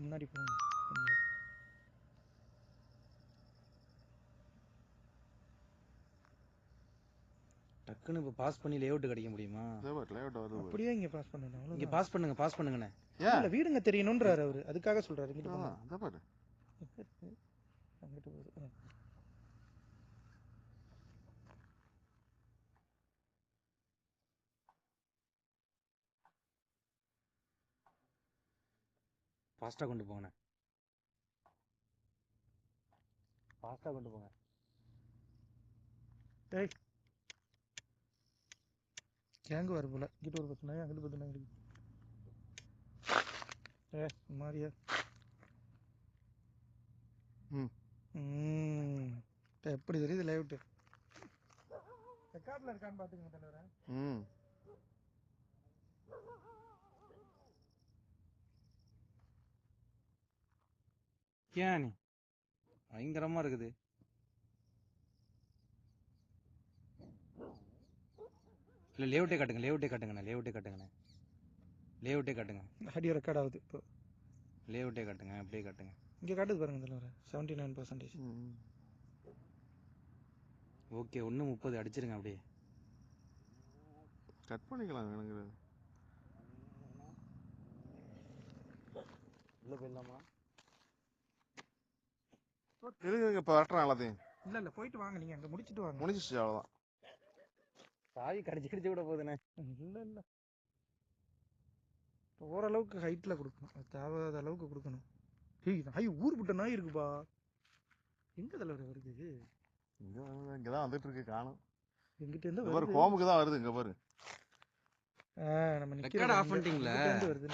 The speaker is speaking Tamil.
முன்னாடி போங்க கொஞ்சம். டக்குன்னு இப்போ பாஸ் பண்ணி லேஅவுட் கிடைக்க முடியுமா? லேஅவுட் வருது. அப்படியே இங்க பாஸ் பண்ணணும். இங்க பாஸ் பண்ணுங்கண்ணே. இல்ல வீடுங்க தெரியணும்ன்றாரு அவரு, அதுக்காக சொல்றாரு. இங்கிட்டு போங்க. அத பாரு. அங்கிட்டு போகுது. ஃபாஸ்டா கொண்டு போங்கண்ணே. ஃபாஸ்டா கொண்டு போங்க. டேய் கேங்கு வர போல. இங்கிட்டு ஒரு 10 நாய், அங்கிட்டு 10 நாய் இருக்கு. மாரியா எப்படி தெரியுது லேஅவுட்? ரெக்கார்ட்ல இருக்கான்னு பாத்துக்கங்க தலைவரே. ஏன் பயங்கரமா இருக்குது. இல்ல லேஅவுட்டே காட்டுங்கண்ணே. ஆடியோ ரெக்கார்ட் ஆகுது இப்போ. லேஅவுட்டே காட்டுங்க, அப்படியே காட்டுங்க. இங்க காட்டுது பாருங்க தலைவரே, 79%. ஓகே, 1:30 அடிச்சிருங்க அப்படியே. கட் பண்ணிக்கலாம் எனக்கு. உள்ள போயிடலாமா? இருங்க இப்ப வரட்றேன் எல்லாத்தையும். இல்ல போயிட்டு வாங்க, நீங்க அங்க முடிச்சிட்டு வாங்க. முடிஞ்சிச்சு அவ்வளவுதான். சாவி கடிச்சு விட போகுதுண்ணே. இல்ல ஓரளவுக்கு ஹைட்ல கொடுக்கணும், தேவையாத அளவுக்கு கொடுக்கணும். நாய் ஊர் விட்ட நாய் இருக்குப்பா. எங்க தலைவர் வருது? இங்கதான் வந்துட்டு இருக்கு, காணும். எங்கிட்ட இருந்து வருது, ஹோமுக்கு தான் வருது. இங்க பாரு. நம்ம ரெக்கார்ட் ஆஃப் பண்ணிட்டீங்களா? வருது.